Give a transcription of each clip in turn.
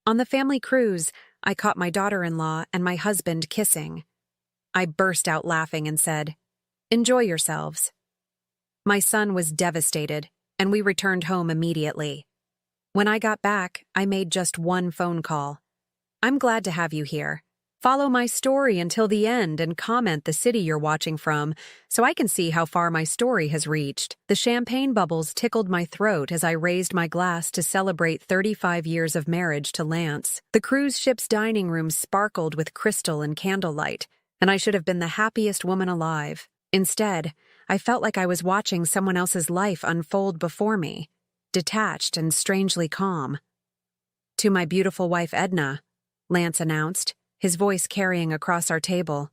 On the family cruise, I caught my daughter-in-law and my husband kissing. I burst out laughing and said, "Enjoy yourselves." My son was devastated, and we returned home immediately. When I got back, I made just one phone call. "I'm glad to have you here. Follow my story until the end and comment the city you're watching from so I can see how far my story has reached." The champagne bubbles tickled my throat as I raised my glass to celebrate 35 years of marriage to Lance. The cruise ship's dining room sparkled with crystal and candlelight, and I should have been the happiest woman alive. Instead, I felt like I was watching someone else's life unfold before me, detached and strangely calm. "To my beautiful wife Edna," Lance announced, his voice carrying across our table.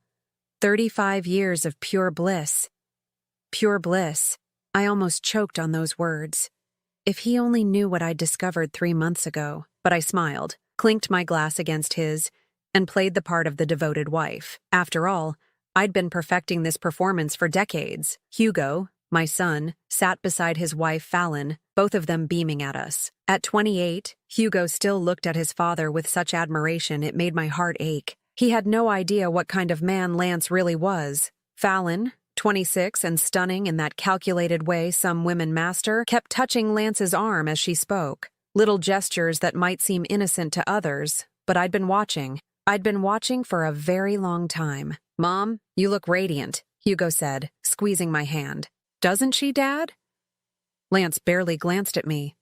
35 years of pure bliss. Pure bliss. I almost choked on those words. If he only knew what I'd discovered 3 months ago. But I smiled, clinked my glass against his, and played the part of the devoted wife. After all, I'd been perfecting this performance for decades. Hugo, my son, sat beside his wife Fallon, both of them beaming at us. At 28, Hugo still looked at his father with such admiration it made my heart ache. He had no idea what kind of man Lance really was. Fallon, 26 and stunning in that calculated way some women master, kept touching Lance's arm as she spoke. Little gestures that might seem innocent to others, but I'd been watching. I'd been watching for a very long time. "Mom, you look radiant," Hugo said, squeezing my hand. "Doesn't she, Dad?" Lance barely glanced at me.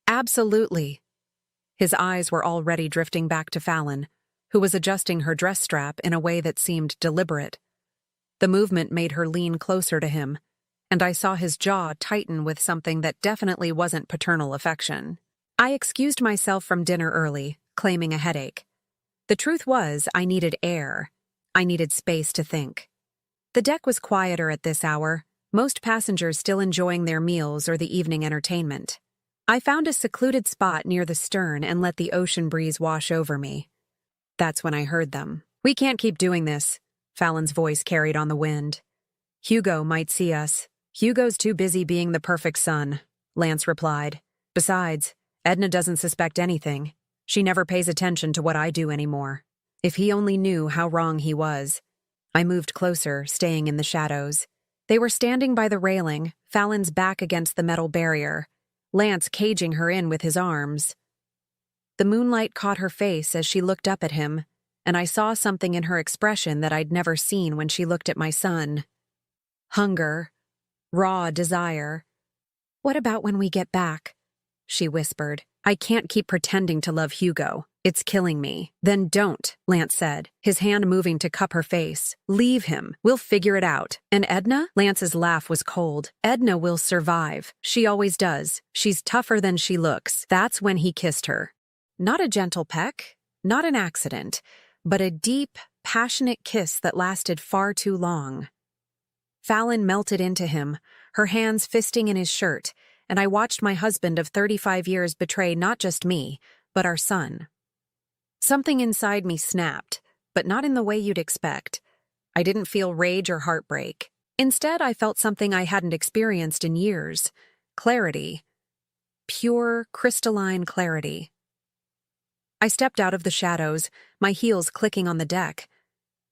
"Absolutely." His eyes were already drifting back to Fallon, who was adjusting her dress strap in a way that seemed deliberate. The movement made her lean closer to him, and I saw his jaw tighten with something that definitely wasn't paternal affection. I excused myself from dinner early, claiming a headache. The truth was, I needed air. I needed space to think. The deck was quieter at this hour, most passengers still enjoying their meals or the evening entertainment. I found a secluded spot near the stern and let the ocean breeze wash over me. That's when I heard them. "We can't keep doing this," Fallon's voice carried on the wind. "Hugo might see us." "Hugo's too busy being the perfect son," Lance replied. "Besides, Edna doesn't suspect anything. She never pays attention to what I do anymore." If he only knew how wrong he was. I moved closer, staying in the shadows. They were standing by the railing, Fallon's back against the metal barrier, Lance caging her in with his arms. The moonlight caught her face as she looked up at him, and I saw something in her expression that I'd never seen when she looked at my son. Hunger. Raw desire. "What about when we get back?" she whispered. "I can't keep pretending to love Hugo. It's killing me." "Then don't," Lance said, his hand moving to cup her face. "Leave him. We'll figure it out." "And Edna?" Lance's laugh was cold. "Edna will survive. She always does. She's tougher than she looks." That's when he kissed her. Not a gentle peck, not an accident, but a deep, passionate kiss that lasted far too long. Fallon melted into him, her hands fisting in his shirt, and I watched my husband of 35 years betray not just me, but our son. Something inside me snapped, but not in the way you'd expect. I didn't feel rage or heartbreak. Instead, I felt something I hadn't experienced in years. Clarity. Pure, crystalline clarity. I stepped out of the shadows, my heels clicking on the deck.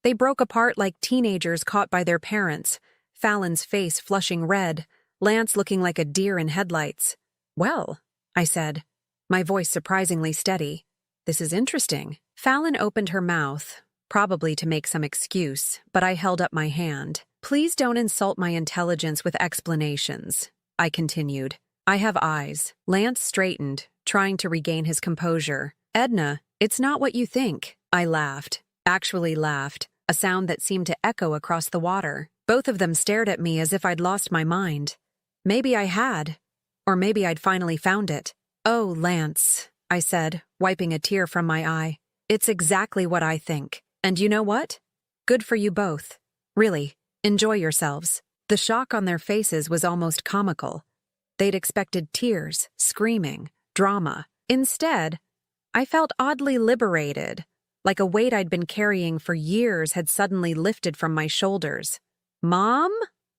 They broke apart like teenagers caught by their parents, Fallon's face flushing red, Lance looking like a deer in headlights. "Well," I said, my voice surprisingly steady. "This is interesting." Fallon opened her mouth, probably to make some excuse, but I held up my hand. "Please don't insult my intelligence with explanations," I continued. "I have eyes." Lance straightened, trying to regain his composure. "Edna, it's not what you think." I laughed. Actually laughed, a sound that seemed to echo across the water. Both of them stared at me as if I'd lost my mind. Maybe I had. Or maybe I'd finally found it. "Oh, Lance," I said, wiping a tear from my eye. "It's exactly what I think. And you know what? Good for you both. Really, enjoy yourselves." The shock on their faces was almost comical. They'd expected tears, screaming, drama. Instead, I felt oddly liberated, like a weight I'd been carrying for years had suddenly lifted from my shoulders. "Mom?"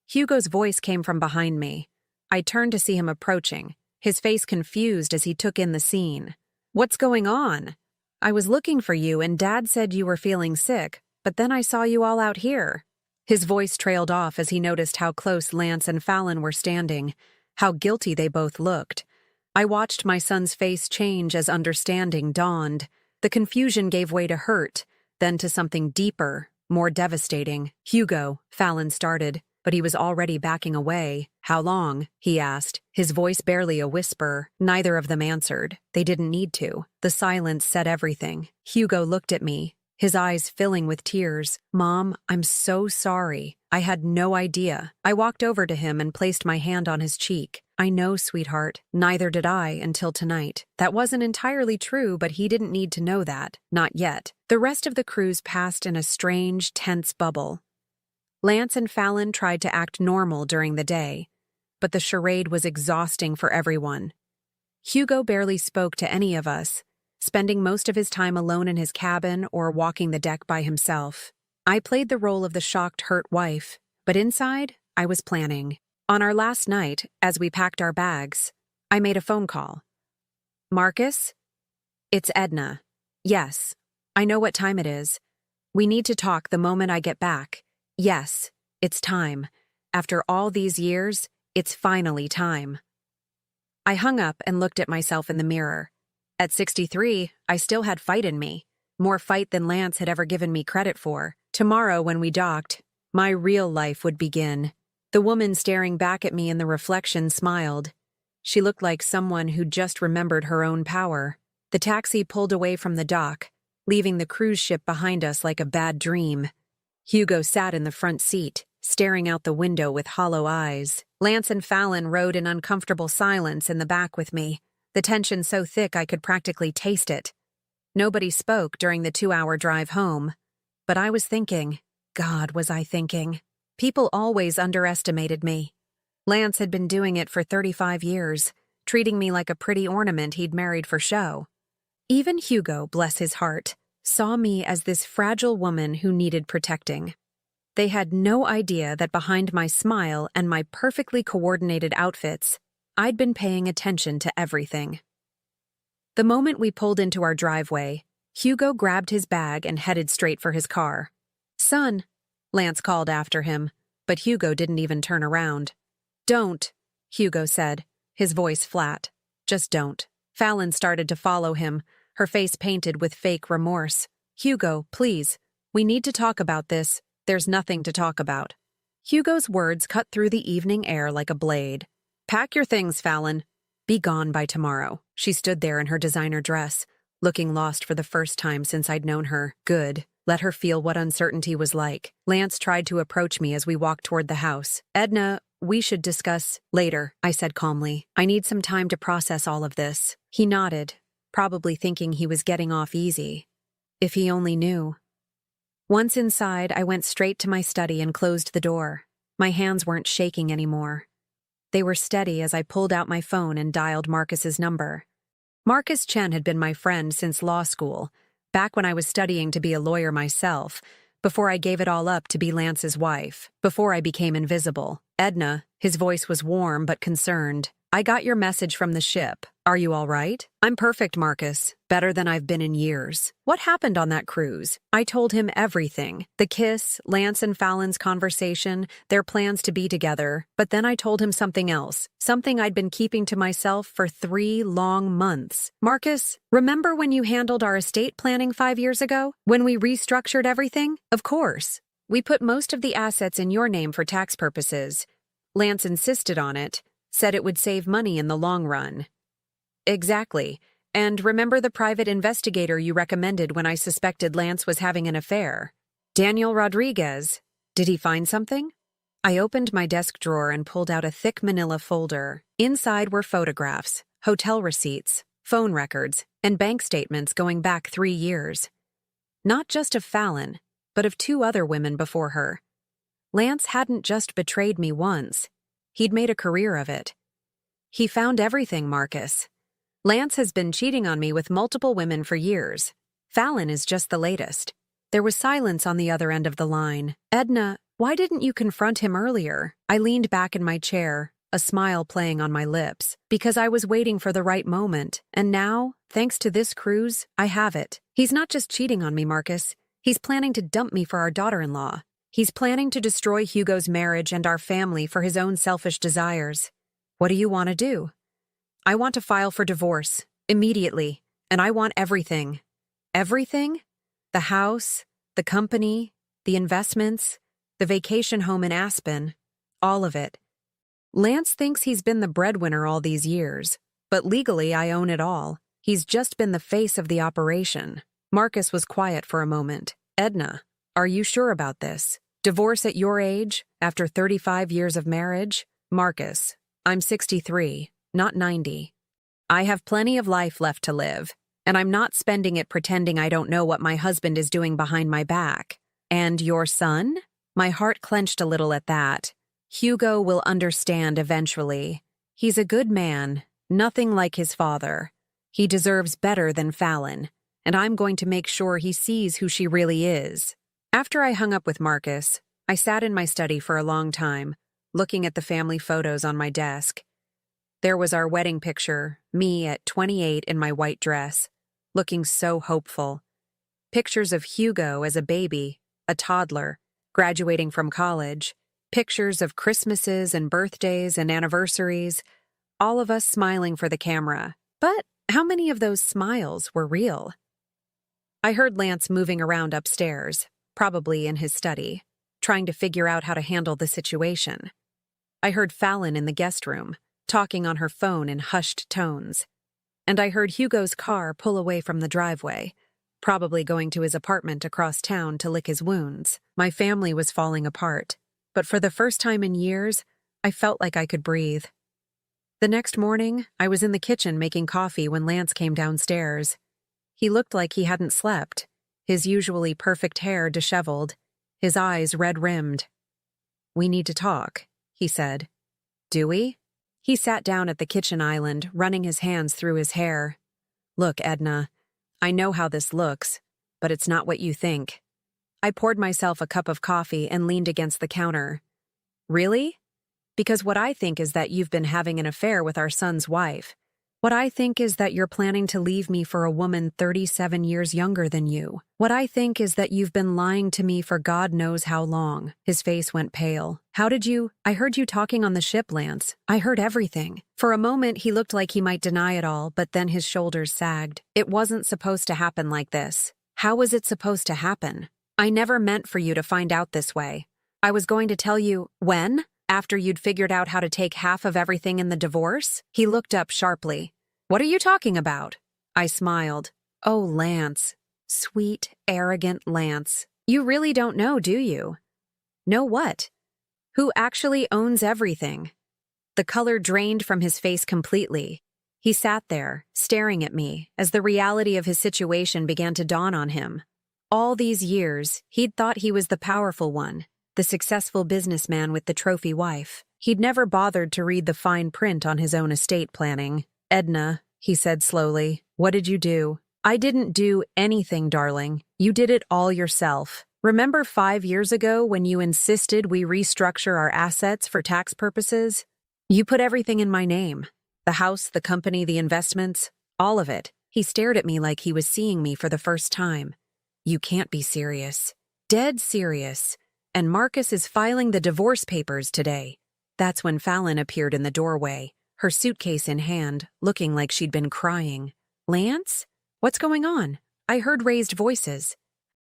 Hugo's voice came from behind me. I turned to see him approaching, his face confused as he took in the scene. What's going on? I was looking for you and Dad said you were feeling sick, but then I saw you all out here. His voice trailed off as he noticed how close Lance and Fallon were standing, how guilty they both looked. I watched my son's face change as understanding dawned. The confusion gave way to hurt, then to something deeper, more devastating. Hugo, Fallon started, but he was already backing away. How long? He asked, his voice barely a whisper. Neither of them answered. They didn't need to. The silence said everything. Hugo looked at me, his eyes filling with tears. Mom, I'm so sorry. I had no idea. I walked over to him and placed my hand on his cheek. I know, sweetheart. Neither did I until tonight. That wasn't entirely true, but he didn't need to know that. Not yet. The rest of the cruise passed in a strange, tense bubble. Lance and Fallon tried to act normal during the day, but the charade was exhausting for everyone. Hugo barely spoke to any of us, spending most of his time alone in his cabin or walking the deck by himself. I played the role of the shocked, hurt wife, but inside, I was planning. On our last night, as we packed our bags, I made a phone call. Marcus? It's Edna. Yes, I know what time it is. We need to talk the moment I get back. Yes, it's time. After all these years, it's finally time. I hung up and looked at myself in the mirror. At 63, I still had fight in me. More fight than Lance had ever given me credit for. Tomorrow, when we docked, my real life would begin. The woman staring back at me in the reflection smiled. She looked like someone who'd just remembered her own power. The taxi pulled away from the dock, leaving the cruise ship behind us like a bad dream. Hugo sat in the front seat, staring out the window with hollow eyes. Lance and Fallon rode in uncomfortable silence in the back with me, the tension so thick I could practically taste it. Nobody spoke during the 2-hour drive home, but I was thinking, God, was I thinking. People always underestimated me. Lance had been doing it for 35 years, treating me like a pretty ornament he'd married for show. Even Hugo, bless his heart, saw me as this fragile woman who needed protecting. They had no idea that behind my smile and my perfectly coordinated outfits, I'd been paying attention to everything. The moment we pulled into our driveway, Hugo grabbed his bag and headed straight for his car. Son, Lance called after him, but Hugo didn't even turn around. Don't, Hugo said, his voice flat. Just don't. Fallon started to follow him, her face painted with fake remorse. Hugo, please, we need to talk about this. There's nothing to talk about. Hugo's words cut through the evening air like a blade. Pack your things, Fallon. Be gone by tomorrow. She stood there in her designer dress, looking lost for the first time since I'd known her. Good. Let her feel what uncertainty was like. Lance tried to approach me as we walked toward the house. Edna, we should discuss later, I said calmly. I need some time to process all of this. He nodded, probably thinking he was getting off easy. If he only knew. Once inside, I went straight to my study and closed the door. My hands weren't shaking anymore. They were steady as I pulled out my phone and dialed Marcus's number. Marcus Chen had been my friend since law school, back when I was studying to be a lawyer myself, before I gave it all up to be Lance's wife, before I became invisible. Edna, his voice was warm but concerned. I got your message from the ship. Are you all right? I'm perfect, Marcus. Better than I've been in years. What happened on that cruise? I told him everything. The kiss, Lance and Fallon's conversation, their plans to be together. But then I told him something else. Something I'd been keeping to myself for 3 long months. Marcus, remember when you handled our estate planning 5 years ago? When we restructured everything? Of course. We put most of the assets in your name for tax purposes. Lance insisted on it, said it would save money in the long run. Exactly. And remember the private investigator you recommended when I suspected Lance was having an affair? Daniel Rodriguez. Did he find something? I opened my desk drawer and pulled out a thick manila folder. Inside were photographs, hotel receipts, phone records, and bank statements going back 3 years. Not just of Fallon, but of 2 other women before her. Lance hadn't just betrayed me once. He'd made a career of it. He found everything, Marcus. Lance has been cheating on me with multiple women for years. Fallon is just the latest. There was silence on the other end of the line. Edna, why didn't you confront him earlier? I leaned back in my chair, a smile playing on my lips, because I was waiting for the right moment, and now, thanks to this cruise, I have it. He's not just cheating on me, Marcus. He's planning to dump me for our daughter-in-law. He's planning to destroy Hugo's marriage and our family for his own selfish desires. What do you want to do? I want to file for divorce, immediately, and I want everything. Everything? The house, the company, the investments, the vacation home in Aspen, all of it. Lance thinks he's been the breadwinner all these years, but legally I own it all. He's just been the face of the operation. Marcus was quiet for a moment. Edna, are you sure about this? Divorce at your age, after 35 years of marriage? Marcus, I'm 63, not 90. I have plenty of life left to live, and I'm not spending it pretending I don't know what my husband is doing behind my back. And your son? My heart clenched a little at that. Hugo will understand eventually. He's a good man, nothing like his father. He deserves better than Fallon, and I'm going to make sure he sees who she really is. After I hung up with Marcus, I sat in my study for a long time, looking at the family photos on my desk. There was our wedding picture, me at 28 in my white dress, looking so hopeful. Pictures of Hugo as a baby, a toddler, graduating from college. Pictures of Christmases and birthdays and anniversaries, all of us smiling for the camera. But how many of those smiles were real? I heard Lance moving around upstairs, probably in his study, trying to figure out how to handle the situation. I heard Fallon in the guest room, talking on her phone in hushed tones. And I heard Hugo's car pull away from the driveway, probably going to his apartment across town to lick his wounds. My family was falling apart, but for the first time in years, I felt like I could breathe. The next morning, I was in the kitchen making coffee when Lance came downstairs. He looked like he hadn't slept, his usually perfect hair disheveled, his eyes red-rimmed. "We need to talk," he said. "Do we?" He sat down at the kitchen island, running his hands through his hair. "Look, Edna, I know how this looks, but it's not what you think." I poured myself a cup of coffee and leaned against the counter. "Really? Because what I think is that you've been having an affair with our son's wife. What I think is that you're planning to leave me for a woman 37 years younger than you. What I think is that you've been lying to me for God knows how long." His face went pale. "How did you— I heard you talking on the ship, Lance. I heard everything." For a moment, he looked like he might deny it all, but then his shoulders sagged. "It wasn't supposed to happen like this." "How was it supposed to happen?" "I never meant for you to find out this way. I was going to tell you— When? After you'd figured out how to take half of everything in the divorce?" He looked up sharply. "What are you talking about?" I smiled. "Oh, Lance. Sweet, arrogant Lance. You really don't know, do you?" "Know what?" "Who actually owns everything?" The color drained from his face completely. He sat there, staring at me, as the reality of his situation began to dawn on him. All these years, he'd thought he was the powerful one, the successful businessman with the trophy wife. He'd never bothered to read the fine print on his own estate planning. "Edna," he said slowly, "what did you do?" "I didn't do anything, darling. You did it all yourself. Remember 5 years ago when you insisted we restructure our assets for tax purposes? You put everything in my name. The house, the company, the investments, all of it." He stared at me like he was seeing me for the first time. "You can't be serious." "Dead serious. And Marcus is filing the divorce papers today." That's when Fallon appeared in the doorway, her suitcase in hand, looking like she'd been crying. "Lance? What's going on?" I heard raised voices.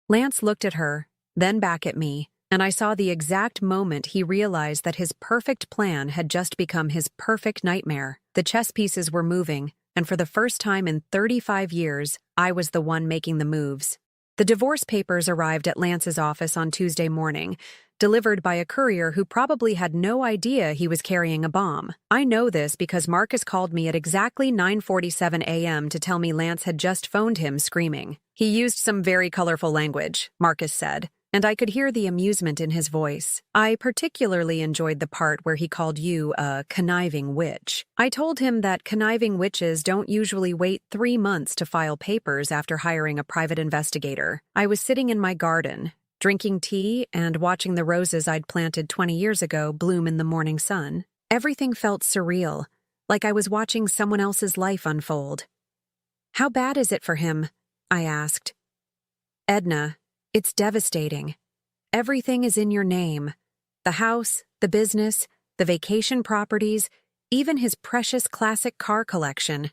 Lance looked at her, then back at me, and I saw the exact moment he realized that his perfect plan had just become his perfect nightmare. The chess pieces were moving, and for the first time in 35 years, I was the one making the moves. The divorce papers arrived at Lance's office on Tuesday morning, delivered by a courier who probably had no idea he was carrying a bomb. I know this because Marcus called me at exactly 9:47 a.m. to tell me Lance had just phoned him screaming. He used some very colorful language, Marcus said, and I could hear the amusement in his voice. "I particularly enjoyed the part where he called you a conniving witch." I told him that conniving witches don't usually wait 3 months to file papers after hiring a private investigator. I was sitting in my garden, drinking tea and watching the roses I'd planted 20 years ago bloom in the morning sun. Everything felt surreal, like I was watching someone else's life unfold. "How bad is it for him?" I asked. "Edna, it's devastating. Everything is in your name. The house, the business, the vacation properties, even his precious classic car collection.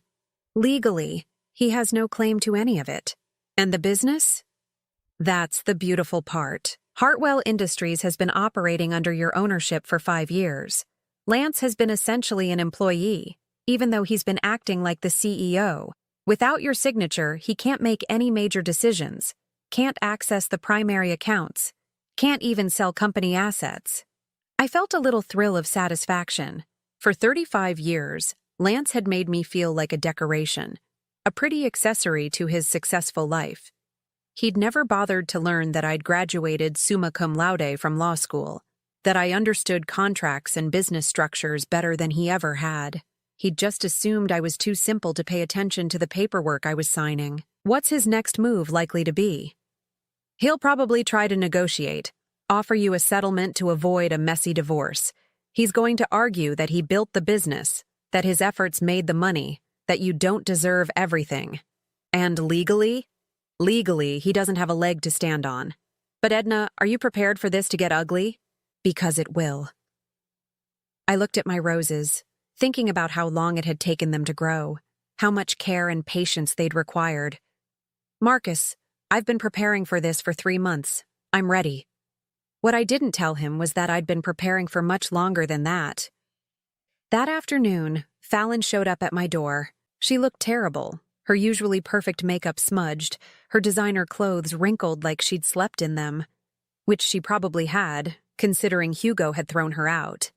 Legally, he has no claim to any of it. And the business? That's the beautiful part. Hartwell Industries has been operating under your ownership for 5 years. Lance has been essentially an employee, even though he's been acting like the CEO. Without your signature, he can't make any major decisions, can't access the primary accounts, can't even sell company assets." I felt a little thrill of satisfaction. For 35 years, Lance had made me feel like a decoration, a pretty accessory to his successful life. He'd never bothered to learn that I'd graduated summa cum laude from law school, that I understood contracts and business structures better than he ever had. He'd just assumed I was too simple to pay attention to the paperwork I was signing. What's his next move likely to be? He'll probably try to negotiate, offer you a settlement to avoid a messy divorce. He's going to argue that he built the business, that his efforts made the money, that you don't deserve everything. And legally? Legally, he doesn't have a leg to stand on. But Edna, are you prepared for this to get ugly? Because it will. I looked at my roses, thinking about how long it had taken them to grow, how much care and patience they'd required. "Marcus, I've been preparing for this for 3 months. I'm ready." What I didn't tell him was that I'd been preparing for much longer than that. That afternoon, Fallon showed up at my door. She looked terrible, her usually perfect makeup smudged, her designer clothes wrinkled like she'd slept in them, which she probably had, considering Hugo had thrown her out.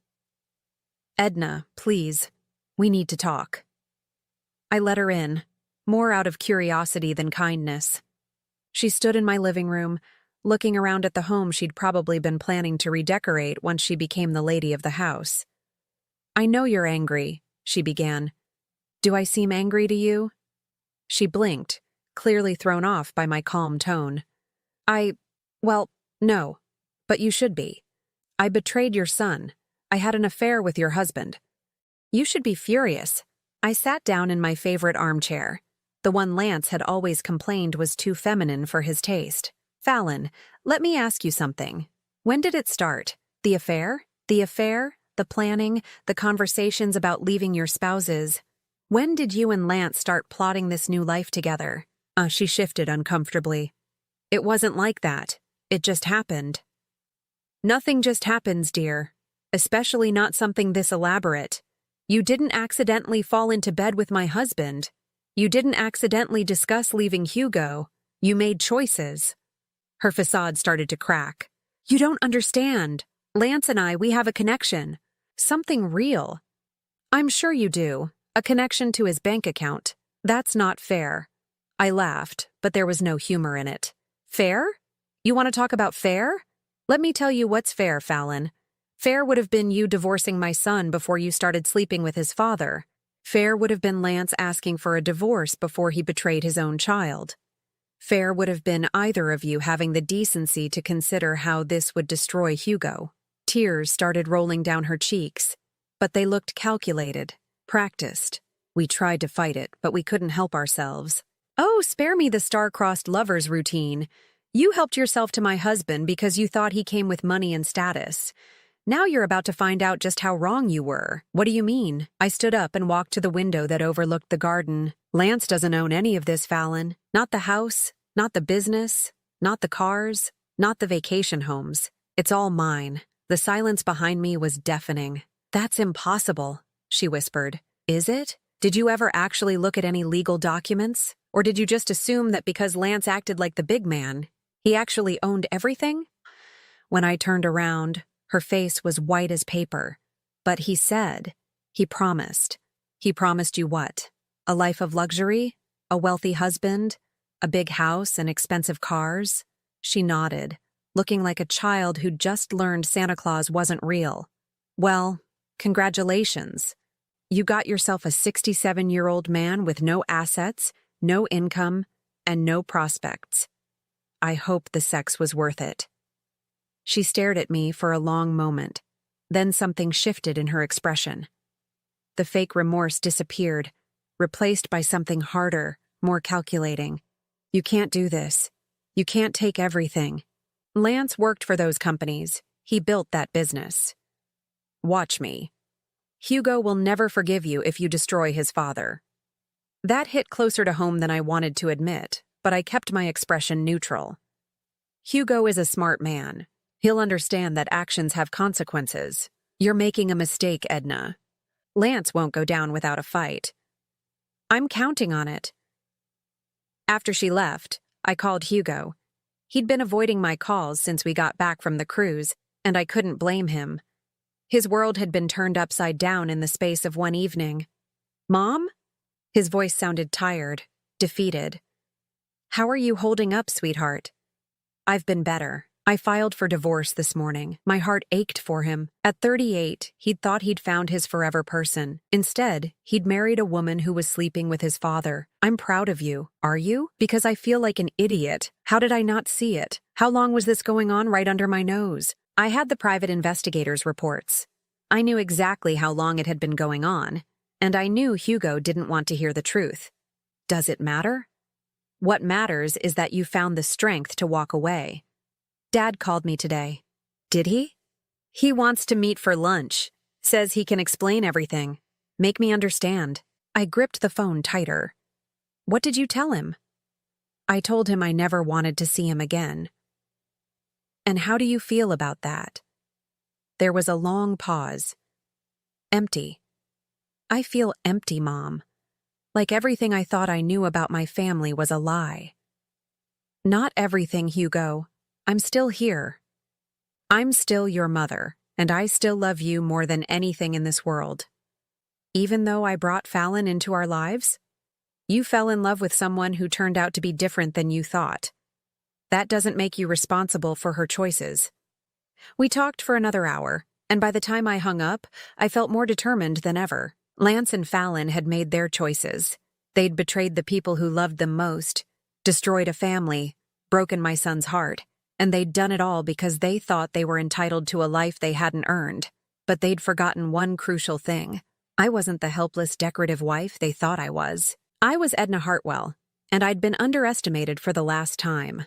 "Edna, please, we need to talk." I let her in, more out of curiosity than kindness. She stood in my living room, looking around at the home she'd probably been planning to redecorate once she became the lady of the house. "I know you're angry," she began. "Do I seem angry to you?" She blinked, clearly thrown off by my calm tone. Well, no, but you should be. I betrayed your son. I had an affair with your husband. You should be furious." I sat down in my favorite armchair, the one Lance had always complained was too feminine for his taste. "Fallon, let me ask you something. When did it start? The affair? The planning, the conversations about leaving your spouses. When did you and Lance start plotting this new life together?" She shifted uncomfortably. "It wasn't like that. It just happened." "Nothing just happens, dear. Especially not something this elaborate. You didn't accidentally fall into bed with my husband. You didn't accidentally discuss leaving Hugo. You made choices." Her facade started to crack. "You don't understand. Lance and I, we have a connection. Something real." "I'm sure you do. A connection to his bank account. That's not fair." I laughed, but there was no humor in it. "Fair? You want to talk about fair? Let me tell you what's fair, Fallon. Fair would have been you divorcing my son before you started sleeping with his father. Fair would have been Lance asking for a divorce before he betrayed his own child. Fair would have been either of you having the decency to consider how this would destroy Hugo." Tears started rolling down her cheeks, but they looked calculated, practiced. We tried to fight it, but we couldn't help ourselves. "Oh, spare me the star-crossed lovers routine. You helped yourself to my husband because you thought he came with money and status. Now you're about to find out just how wrong you were. What do you mean?" I stood up and walked to the window that overlooked the garden. "Lance doesn't own any of this, Fallon. Not the house, not the business, not the cars, not the vacation homes. It's all mine." The silence behind me was deafening. "That's impossible," she whispered. "Is it? Did you ever actually look at any legal documents? Or did you just assume that because Lance acted like the big man, he actually owned everything?" When I turned around, her face was white as paper. "But he said, he promised. He promised you what? A life of luxury? A wealthy husband? A big house and expensive cars?" She nodded, looking like a child who'd just learned Santa Claus wasn't real. "Well, congratulations. You got yourself a 67-year-old man with no assets, no income, and no prospects. I hope the sex was worth it." She stared at me for a long moment, Then something shifted in her expression. The fake remorse disappeared, replaced by something harder, more calculating. You can't do this. You can't take everything. Lance worked for those companies. He built that business. Watch me. Hugo will never forgive you if you destroy his father. That hit closer to home than I wanted to admit, but I kept my expression neutral. Hugo is a smart man. He'll understand that actions have consequences. You're making a mistake, Edna. Lance won't go down without a fight. I'm counting on it. After she left, I called Hugo. He'd been avoiding my calls since we got back from the cruise, and I couldn't blame him. His world had been turned upside down in the space of one evening. Mom? His voice sounded tired, defeated. How are you holding up, sweetheart? I've been better. I filed for divorce this morning. My heart ached for him. At 38, he'd thought he'd found his forever person. Instead, he'd married a woman who was sleeping with his father. I'm proud of you. Are you? Because I feel like an idiot. How did I not see it? How long was this going on right under my nose? I had the private investigators' reports. I knew exactly how long it had been going on, and I knew Hugo didn't want to hear the truth. Does it matter? What matters is that you found the strength to walk away. Dad called me today. Did he? He wants to meet for lunch. Says he can explain everything. Make me understand. I gripped the phone tighter. What did you tell him? I told him I never wanted to see him again. And how do you feel about that? There was a long pause. Empty. I feel empty, Mom. Like everything I thought I knew about my family was a lie. Not everything, Hugo. I'm still here. I'm still your mother, and I still love you more than anything in this world. Even though I brought Fallon into our lives, you fell in love with someone who turned out to be different than you thought. That doesn't make you responsible for her choices. We talked for another hour, and by the time I hung up, I felt more determined than ever. Lance and Fallon had made their choices. They'd betrayed the people who loved them most, destroyed a family, broken my son's heart, and they'd done it all because they thought they were entitled to a life they hadn't earned. But they'd forgotten one crucial thing. I wasn't the helpless, decorative wife they thought I was. I was Edna Hartwell, and I'd been underestimated for the last time.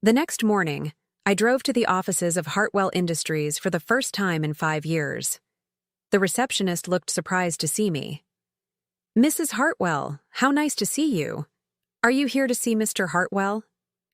The next morning, I drove to the offices of Hartwell Industries for the first time in 5 years. The receptionist looked surprised to see me. Mrs. Hartwell, how nice to see you. Are you here to see Mr. Hartwell?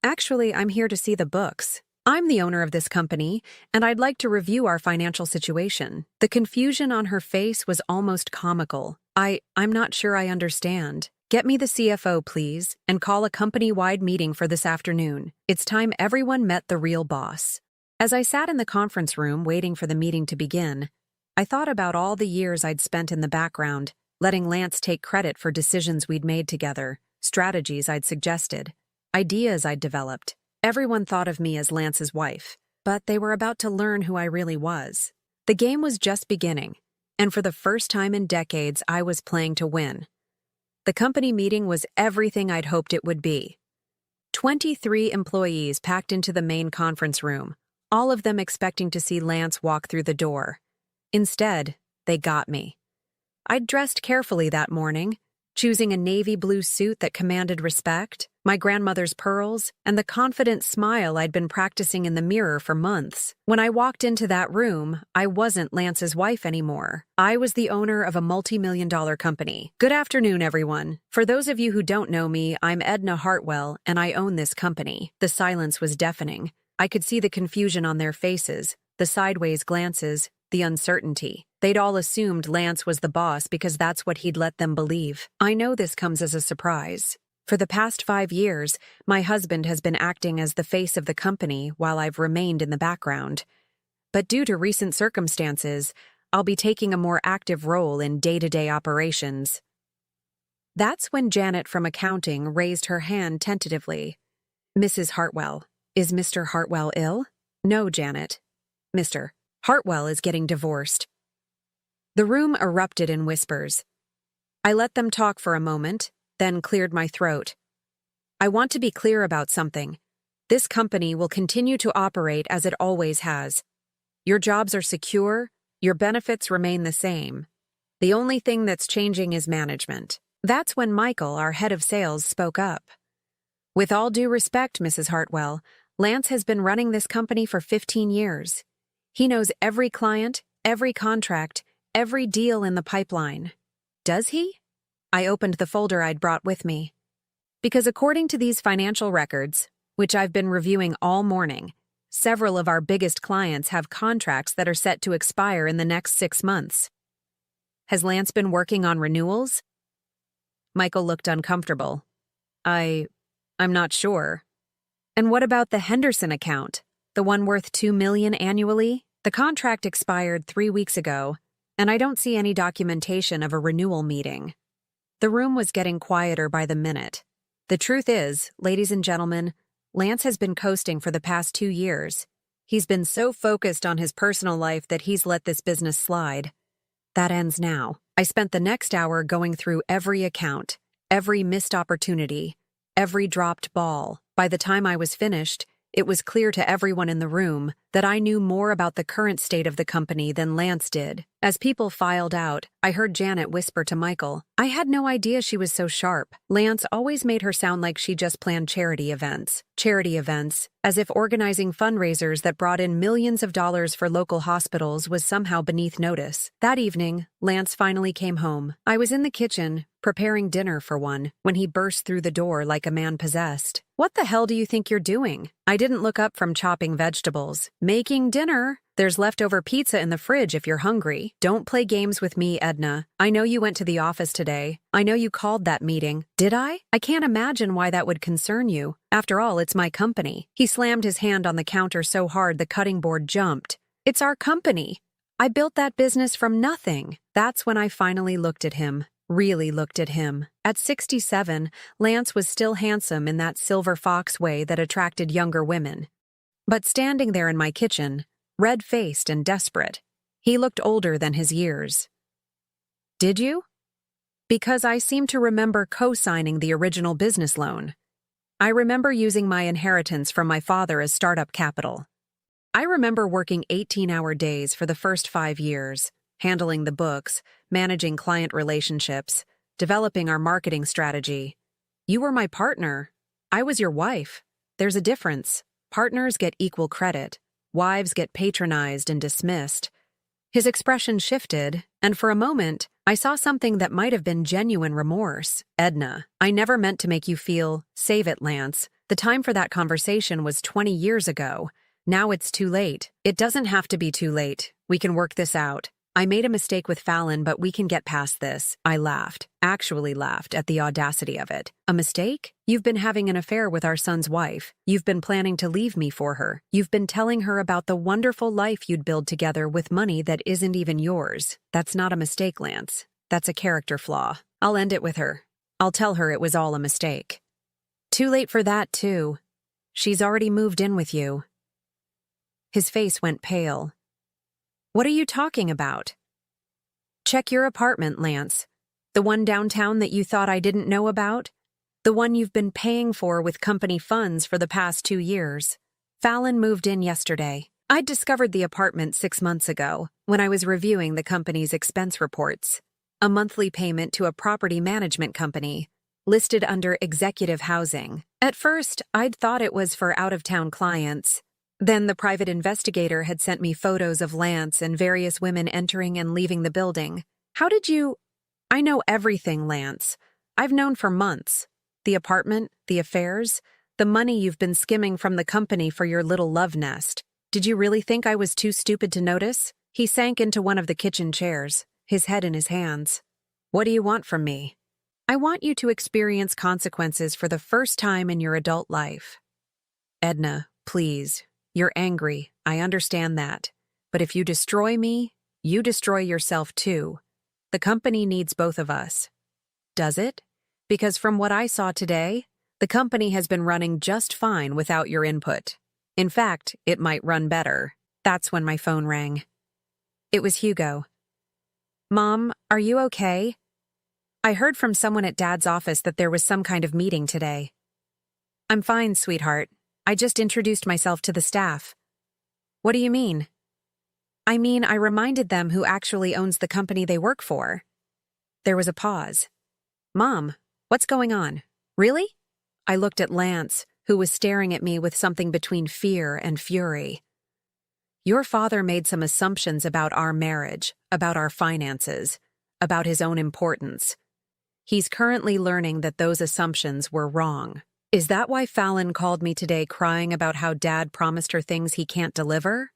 Actually, I'm here to see the books. I'm the owner of this company, and I'd like to review our financial situation. The confusion on her face was almost comical. I'm not sure I understand. Get me the CFO, please, and call a company-wide meeting for this afternoon. It's time everyone met the real boss. As I sat in the conference room waiting for the meeting to begin, I thought about all the years I'd spent in the background, letting Lance take credit for decisions we'd made together, strategies I'd suggested, ideas I'd developed. Everyone thought of me as Lance's wife, but they were about to learn who I really was. The game was just beginning, and for the first time in decades, I was playing to win. The company meeting was everything I'd hoped it would be. 23 employees packed into the main conference room, all of them expecting to see Lance walk through the door. Instead, they got me. I'd dressed carefully that morning, choosing a navy blue suit that commanded respect, my grandmother's pearls, and the confident smile I'd been practicing in the mirror for months. When I walked into that room, I wasn't Lance's wife anymore. I was the owner of a multi-million-dollar company. Good afternoon, everyone. For those of you who don't know me, I'm Edna Hartwell, and I own this company. The silence was deafening. I could see the confusion on their faces, the sideways glances, the uncertainty. They'd all assumed Lance was the boss because that's what he'd let them believe. I know this comes as a surprise. For the past 5 years, my husband has been acting as the face of the company while I've remained in the background. But due to recent circumstances, I'll be taking a more active role in day-to-day operations. That's when Janet from accounting raised her hand tentatively. Mrs. Hartwell, is Mr. Hartwell ill? No, Janet. Mr. Hartwell is getting divorced. The room erupted in whispers. I let them talk for a moment, then cleared my throat. I want to be clear about something. This company will continue to operate as it always has. Your jobs are secure, your benefits remain the same. The only thing that's changing is management. That's when Michael, our head of sales, spoke up. With all due respect, Mrs. Hartwell, Lance has been running this company for 15 years. He knows every client, every contract, every deal in the pipeline. Does he? I opened the folder I'd brought with me. Because according to these financial records, which I've been reviewing all morning, several of our biggest clients have contracts that are set to expire in the next 6 months. Has Lance been working on renewals? Michael looked uncomfortable. I'm not sure. And what about the Henderson account, the one worth $2 million annually? The contract expired 3 weeks ago, and I don't see any documentation of a renewal meeting. The room was getting quieter by the minute. The truth is, ladies and gentlemen, Lance has been coasting for the past 2 years. He's been so focused on his personal life that he's let this business slide. That ends now. I spent the next hour going through every account, every missed opportunity, every dropped ball. By the time I was finished, it was clear to everyone in the room that I knew more about the current state of the company than Lance did. As people filed out, I heard Janet whisper to Michael, "I had no idea she was so sharp." Lance always made her sound like she just planned charity events. Charity events, as if organizing fundraisers that brought in millions of dollars for local hospitals was somehow beneath notice. That evening, Lance finally came home. I was in the kitchen, preparing dinner for one, when he burst through the door like a man possessed. "What the hell do you think you're doing?" I didn't look up from chopping vegetables. "Making dinner. There's leftover pizza in the fridge if you're hungry." "Don't play games with me, Edna. I know you went to the office today. I know you called that meeting." "Did I? I can't imagine why that would concern you. After all, it's my company." He slammed his hand on the counter so hard the cutting board jumped. "It's our company. I built that business from nothing." That's when I finally looked at him. Really looked at him. At 67, Lance was still handsome in that silver fox way that attracted younger women. But standing there in my kitchen, red-faced and desperate, he looked older than his years. "Did you?" "Because I seem to remember co-signing the original business loan. I remember using my inheritance from my father as startup capital. I remember working 18-hour days for the first 5 years, handling the books, managing client relationships, developing our marketing strategy. You were my partner. I was your wife. There's a difference. Partners get equal credit. Wives get patronized and dismissed." His expression shifted, and for a moment, I saw something that might have been genuine remorse. "Edna, I never meant to make you feel, save it, Lance. The time for that conversation was 20 years ago. Now it's too late." "It doesn't have to be too late. We can work this out. I made a mistake with Fallon, but we can get past this." I laughed, actually laughed at the audacity of it. "A mistake? You've been having an affair with our son's wife. You've been planning to leave me for her. You've been telling her about the wonderful life you'd build together with money that isn't even yours. That's not a mistake, Lance. That's a character flaw. I'll end it with her. I'll tell her it was all a mistake." "Too late for that, too. She's already moved in with you." His face went pale. "What are you talking about?" "Check your apartment, Lance. The one downtown that you thought I didn't know about? The one you've been paying for with company funds for the past 2 years. Fallon moved in yesterday. I'd discovered the apartment 6 months ago when I was reviewing the company's expense reports. A monthly payment to a property management company, listed under executive housing. At first, I'd thought it was for out-of-town clients. Then the private investigator had sent me photos of Lance and various women entering and leaving the building. How did you... I know everything, Lance. I've known for months. The apartment, the affairs, the money you've been skimming from the company for your little love nest. Did you really think I was too stupid to notice?" He sank into one of the kitchen chairs, his head in his hands. "What do you want from me?" "I want you to experience consequences for the first time in your adult life." "Edna, please. You're angry, I understand that. But if you destroy me, you destroy yourself too. The company needs both of us." "Does it? Because from what I saw today, the company has been running just fine without your input. In fact, it might run better." That's when my phone rang. It was Hugo. "Mom, are you okay? I heard from someone at Dad's office that there was some kind of meeting today." "I'm fine, sweetheart. I just introduced myself to the staff." "What do you mean?" I mean, I reminded them who actually owns the company they work for. There was a pause. Mom, what's going on? Really? I looked at Lance, who was staring at me with something between fear and fury. Your father made some assumptions about our marriage, about our finances, about his own importance. He's currently learning that those assumptions were wrong. Is that why Fallon called me today crying about how Dad promised her things he can't deliver?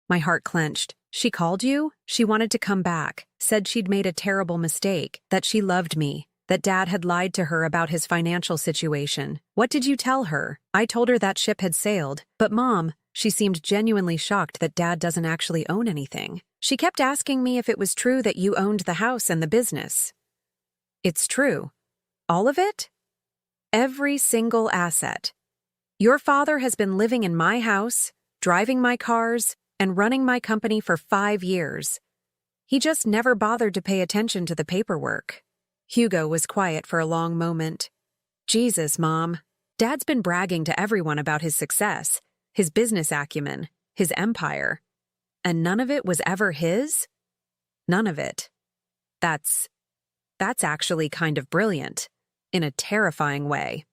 My heart clenched. She called you? She wanted to come back, said she'd made a terrible mistake, that she loved me, that Dad had lied to her about his financial situation. What did you tell her? I told her that ship had sailed, but Mom, she seemed genuinely shocked that Dad doesn't actually own anything. She kept asking me if it was true that you owned the house and the business. It's true. All of it? Every single asset. Your father has been living in my house, driving my cars, and running my company for 5 years. He just never bothered to pay attention to the paperwork. Hugo was quiet for a long moment. Jesus, Mom. Dad's been bragging to everyone about his success, his business acumen, his empire. And none of it was ever his? None of it. That's actually kind of brilliant, in a terrifying way.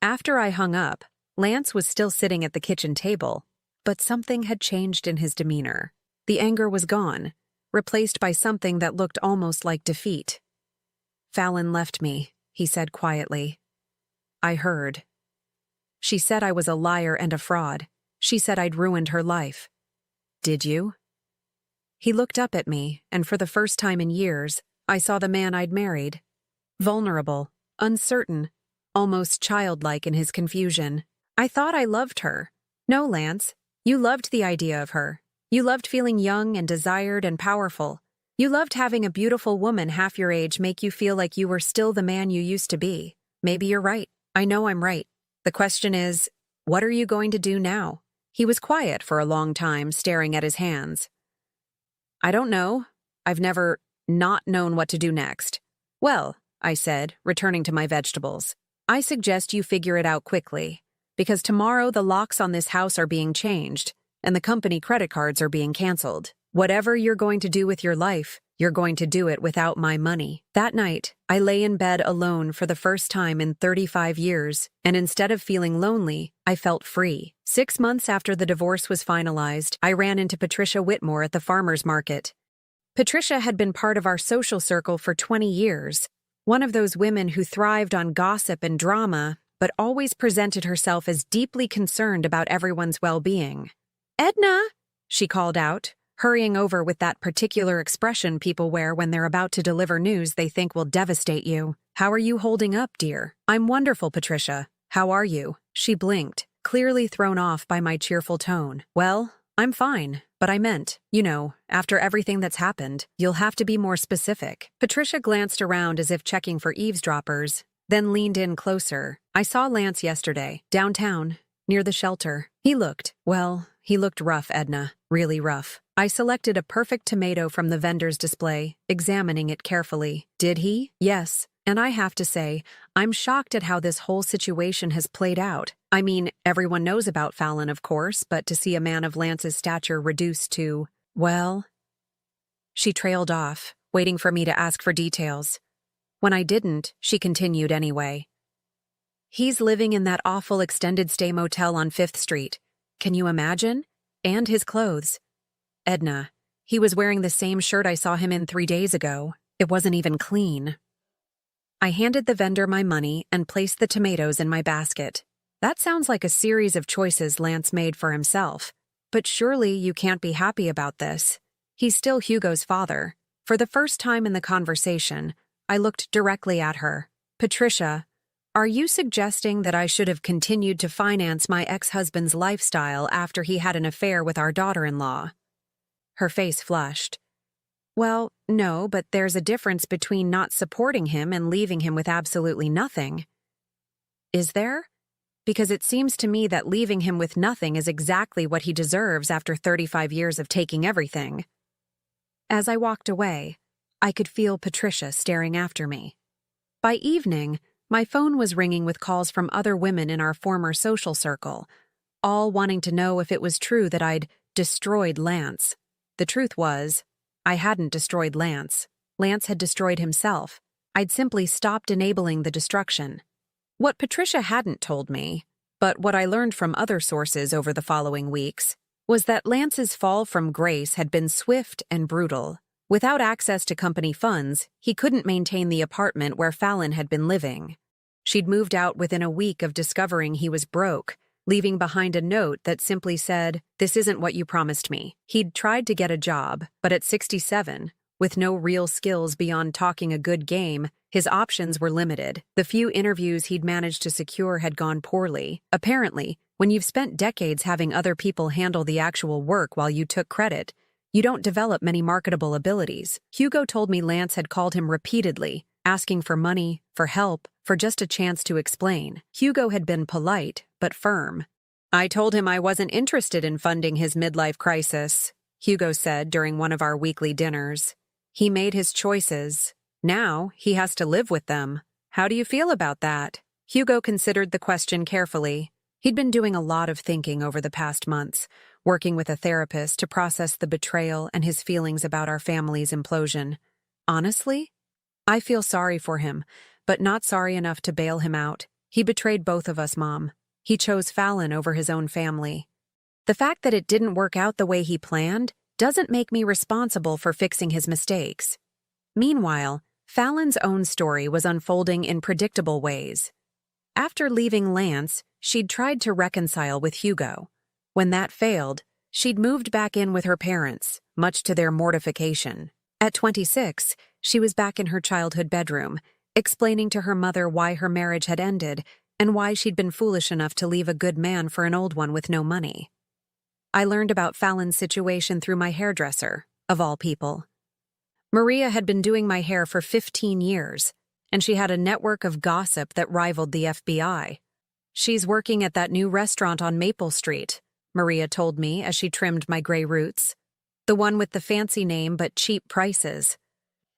After I hung up, Lance was still sitting at the kitchen table, but something had changed in his demeanor. The anger was gone, replaced by something that looked almost like defeat. Fallon left me, he said quietly. I heard. She said I was a liar and a fraud. She said I'd ruined her life. Did you? He looked up at me, and for the first time in years, I saw the man I'd married. Vulnerable, uncertain, almost childlike in his confusion. I thought I loved her. No, Lance, you loved the idea of her. You loved feeling young and desired and powerful. You loved having a beautiful woman half your age make you feel like you were still the man you used to be. Maybe you're right. I know I'm right. The question is, what are you going to do now? He was quiet for a long time, staring at his hands. I don't know. I've never not known what to do next. Well, I said, returning to my vegetables, I suggest you figure it out quickly, because tomorrow the locks on this house are being changed, and the company credit cards are being canceled. Whatever you're going to do with your life, you're going to do it without my money. That night, I lay in bed alone for the first time in 35 years, and instead of feeling lonely, I felt free. 6 months after the divorce was finalized, I ran into Patricia Whitmore at the farmer's market. Patricia had been part of our social circle for 20 years, one of those women who thrived on gossip and drama, but always presented herself as deeply concerned about everyone's well-being. Edna, she called out, hurrying over with that particular expression people wear when they're about to deliver news they think will devastate you. How are you holding up, dear? I'm wonderful, Patricia. How are you? She blinked, clearly thrown off by my cheerful tone. Well, I'm fine, but I meant, after everything that's happened, you'll have to be more specific. Patricia glanced around as if checking for eavesdroppers, then leaned in closer. I saw Lance yesterday, downtown, near the shelter. He looked rough, Edna, really rough. I selected a perfect tomato from the vendor's display, examining it carefully. Did he? Yes. And I have to say, I'm shocked at how this whole situation has played out. I mean, everyone knows about Fallon, of course, but to see a man of Lance's stature reduced to, well... She trailed off, waiting for me to ask for details. When I didn't, she continued anyway. He's living in that awful extended stay motel on 5th Street. Can you imagine? And his clothes. Edna, he was wearing the same shirt I saw him in 3 days ago. It wasn't even clean. I handed the vendor my money and placed the tomatoes in my basket. That sounds like a series of choices Lance made for himself. But surely you can't be happy about this. He's still Hugo's father. For the first time in the conversation, I looked directly at her. Patricia, are you suggesting that I should have continued to finance my ex-husband's lifestyle after he had an affair with our daughter-in-law? Her face flushed. Well, no, but there's a difference between not supporting him and leaving him with absolutely nothing. Is there? Because it seems to me that leaving him with nothing is exactly what he deserves after 35 years of taking everything. As I walked away, I could feel Patricia staring after me. By evening, my phone was ringing with calls from other women in our former social circle, all wanting to know if it was true that I'd destroyed Lance. The truth was, I hadn't destroyed Lance. Lance had destroyed himself. I'd simply stopped enabling the destruction. What Patricia hadn't told me, but what I learned from other sources over the following weeks, was that Lance's fall from grace had been swift and brutal. Without access to company funds, he couldn't maintain the apartment where Fallon had been living. She'd moved out within a week of discovering he was broke, leaving behind a note that simply said, "This isn't what you promised me." He'd tried to get a job, but at 67, with no real skills beyond talking a good game, his options were limited. The few interviews he'd managed to secure had gone poorly. Apparently, when you've spent decades having other people handle the actual work while you took credit, you don't develop many marketable abilities. Hugo told me Lance had called him repeatedly, asking for money, for help, for just a chance to explain. Hugo had been polite, but firm. "I told him I wasn't interested in funding his midlife crisis," Hugo said during one of our weekly dinners. "He made his choices. Now he has to live with them. How do you feel about that?" Hugo considered the question carefully. He'd been doing a lot of thinking over the past months, working with a therapist to process the betrayal and his feelings about our family's implosion. "Honestly, I feel sorry for him, but not sorry enough to bail him out. He betrayed both of us, Mom. He chose Fallon over his own family. The fact that it didn't work out the way he planned doesn't make me responsible for fixing his mistakes." Meanwhile, Fallon's own story was unfolding in predictable ways. After leaving Lance, she'd tried to reconcile with Hugo. When that failed, she'd moved back in with her parents, much to their mortification. At 26, she was back in her childhood bedroom, explaining to her mother why her marriage had ended and why she'd been foolish enough to leave a good man for an old one with no money. I learned about Fallon's situation through my hairdresser, of all people. Maria had been doing my hair for 15 years, and she had a network of gossip that rivaled the FBI. "She's working at that new restaurant on Maple Street," Maria told me as she trimmed my gray roots. "The one with the fancy name but cheap prices.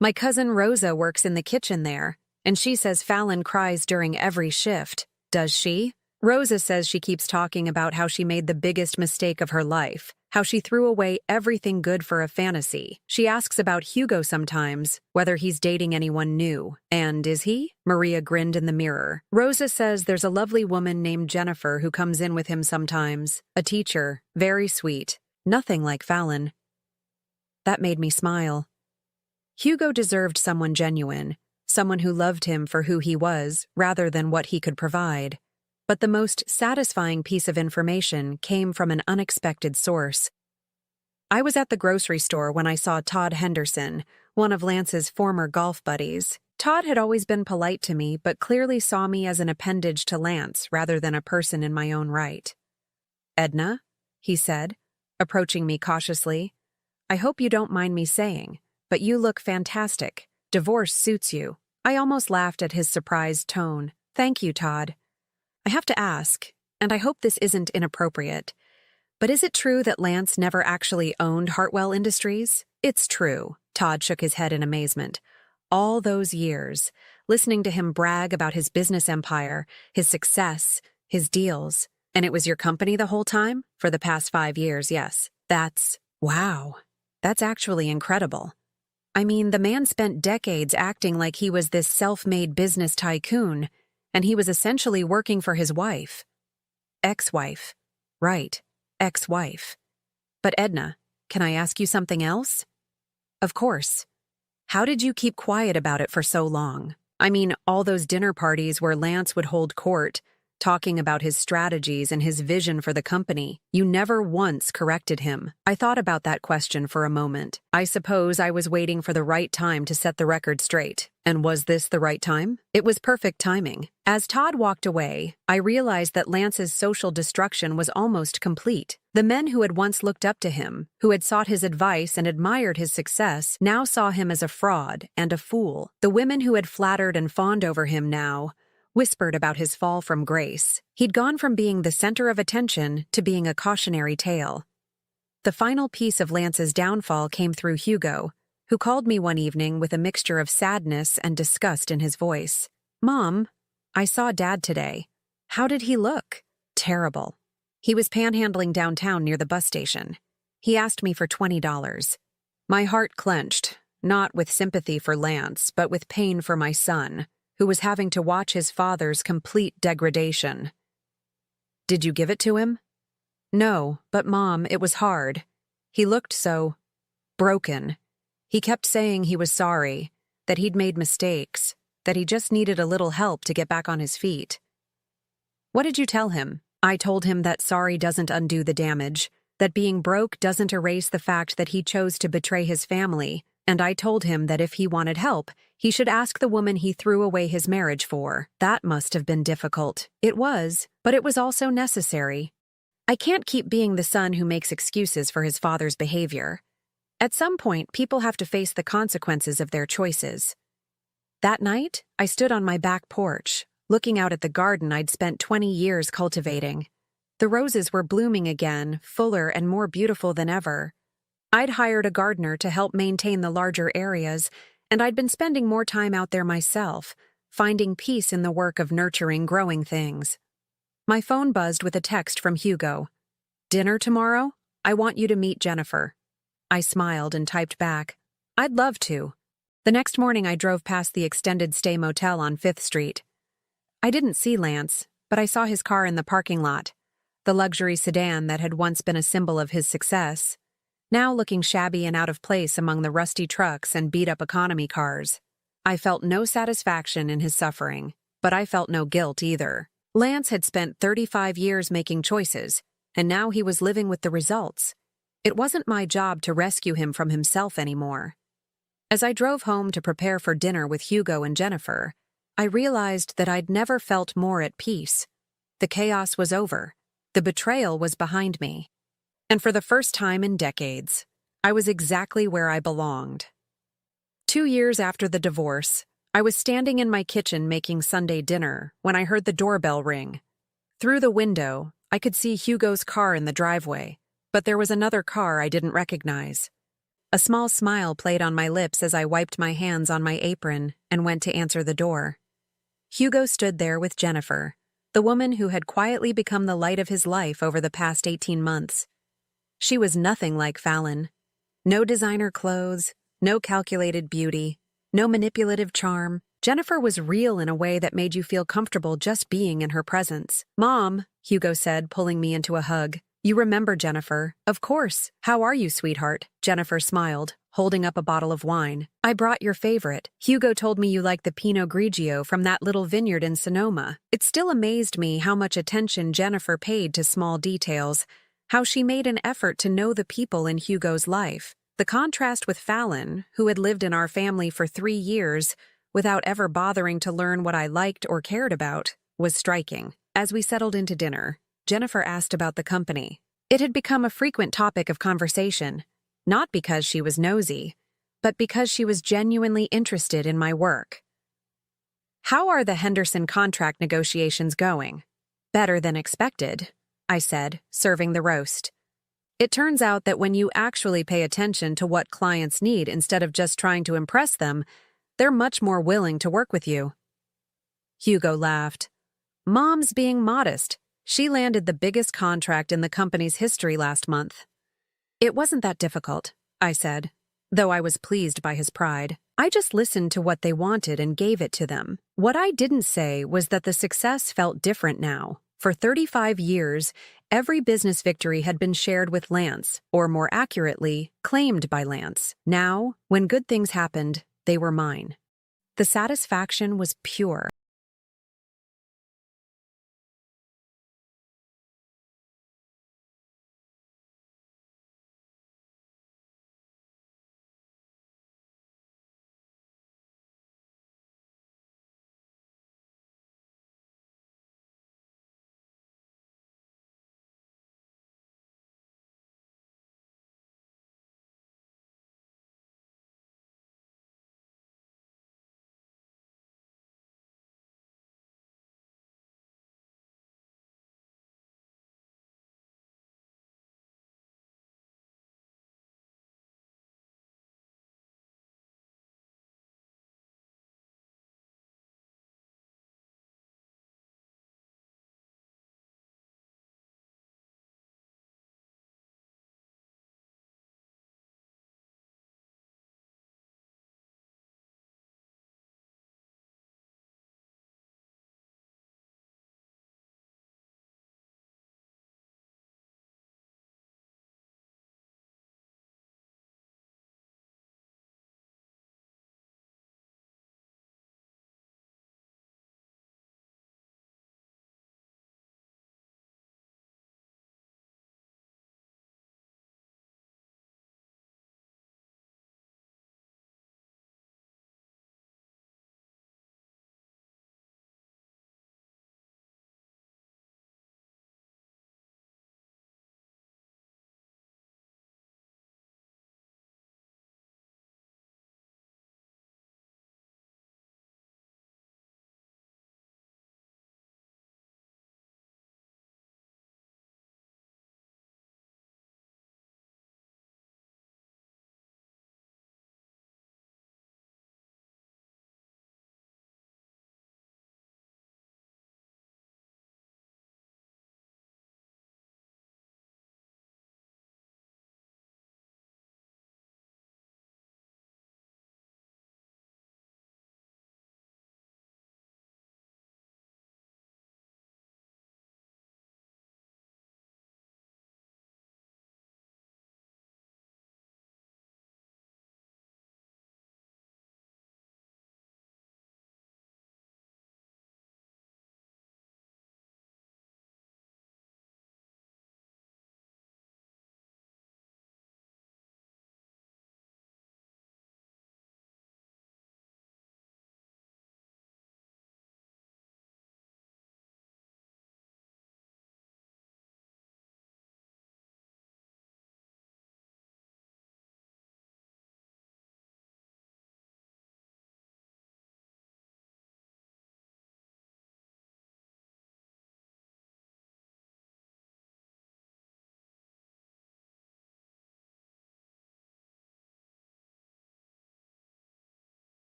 My cousin Rosa works in the kitchen there, and she says Fallon cries during every shift." "Does she?" "Rosa says she keeps talking about how she made the biggest mistake of her life, how she threw away everything good for a fantasy. She asks about Hugo sometimes, whether he's dating anyone new. And is he?" Maria grinned in the mirror. "Rosa says there's a lovely woman named Jennifer who comes in with him sometimes. A teacher, very sweet. Nothing like Fallon." That made me smile. Hugo deserved someone genuine, someone who loved him for who he was rather than what he could provide. But the most satisfying piece of information came from an unexpected source. I was at the grocery store when I saw Todd Henderson, one of Lance's former golf buddies. Todd had always been polite to me, but clearly saw me as an appendage to Lance rather than a person in my own right. "Edna," he said, approaching me cautiously, "I hope you don't mind me saying, but you look fantastic. Divorce suits you." I almost laughed at his surprised tone. "Thank you, Todd. I have to ask, and I hope this isn't inappropriate, but is it true that Lance never actually owned Hartwell Industries?" "It's true," Todd shook his head in amazement. "All those years, listening to him brag about his business empire, his success, his deals. And it was your company the whole time? For the past 5 years, yes. Wow. That's actually incredible. I mean, the man spent decades acting like he was this self-made business tycoon, and he was essentially working for his wife. Ex-wife. Right, ex-wife. But Edna, can I ask you something else?" "Of course. How did you keep quiet about it for so long? I mean, all those dinner parties where Lance would hold court, talking about his strategies and his vision for the company. You never once corrected him." I thought about that question for a moment. I suppose I was waiting for the right time to set the record straight. And was this the right time? It was perfect timing. As Todd walked away, I realized that Lance's social destruction was almost complete. The men who had once looked up to him, who had sought his advice and admired his success, now saw him as a fraud and a fool. The women who had flattered and fawned over him now whispered about his fall from grace. He'd gone from being the center of attention to being a cautionary tale. The final piece of Lance's downfall came through Hugo, who called me one evening with a mixture of sadness and disgust in his voice. "Mom, I saw Dad today. How did he look?" "Terrible. He was panhandling downtown near the bus station. He asked me for $20. My heart clenched, not with sympathy for Lance, but with pain for my son, who was having to watch his father's complete degradation. Did you give it to him? No, but Mom, it was hard. He looked so broken. He kept saying he was sorry, that he'd made mistakes, that he just needed a little help to get back on his feet. What did you tell him? I told him that sorry doesn't undo the damage, that being broke doesn't erase the fact that he chose to betray his family, and I told him that if he wanted help, he should ask the woman he threw away his marriage for. That must have been difficult. It was, but it was also necessary. I can't keep being the son who makes excuses for his father's behavior. At some point, people have to face the consequences of their choices. That night, I stood on my back porch, looking out at the garden I'd spent 20 years cultivating. The roses were blooming again, fuller and more beautiful than ever. I'd hired a gardener to help maintain the larger areas, and I'd been spending more time out there myself, finding peace in the work of nurturing growing things. My phone buzzed with a text from Hugo. "Dinner tomorrow? I want you to meet Jennifer." I smiled and typed back, "I'd love to." The next morning I drove past the extended stay motel on 5th Street. I didn't see Lance, but I saw his car in the parking lot, the luxury sedan that had once been a symbol of his success, now looking shabby and out of place among the rusty trucks and beat-up economy cars. I felt no satisfaction in his suffering, but I felt no guilt either. Lance had spent 35 years making choices, and now he was living with the results. It wasn't my job to rescue him from himself anymore. As I drove home to prepare for dinner with Hugo and Jennifer, I realized that I'd never felt more at peace. The chaos was over. The betrayal was behind me. And for the first time in decades, I was exactly where I belonged. 2 years after the divorce, I was standing in my kitchen making Sunday dinner when I heard the doorbell ring. Through the window, I could see Hugo's car in the driveway, but there was another car I didn't recognize. A small smile played on my lips as I wiped my hands on my apron and went to answer the door. Hugo stood there with Jennifer, the woman who had quietly become the light of his life over the past 18 months. She was nothing like Fallon. No designer clothes, no calculated beauty, no manipulative charm. Jennifer was real in a way that made you feel comfortable just being in her presence. "Mom," Hugo said, pulling me into a hug. "You remember Jennifer. Of course. How are you, sweetheart?" Jennifer smiled, holding up a bottle of wine. "I brought your favorite. Hugo told me you like the Pinot Grigio from that little vineyard in Sonoma." It still amazed me how much attention Jennifer paid to small details, how she made an effort to know the people in Hugo's life. The contrast with Fallon, who had lived in our family for 3 years without ever bothering to learn what I liked or cared about, was striking. As we settled into dinner, Jennifer asked about the company. It had become a frequent topic of conversation, not because she was nosy, but because she was genuinely interested in my work. "How are the Henderson contract negotiations going?" "Better than expected," I said, serving the roast. "It turns out that when you actually pay attention to what clients need instead of just trying to impress them, they're much more willing to work with you." Hugo laughed. "Mom's being modest. She landed the biggest contract in the company's history last month." "It wasn't that difficult," I said, though I was pleased by his pride. "I just listened to what they wanted and gave it to them." What I didn't say was that the success felt different now. For 35 years, every business victory had been shared with Lance, or more accurately, claimed by Lance. Now, when good things happened, they were mine. The satisfaction was pure.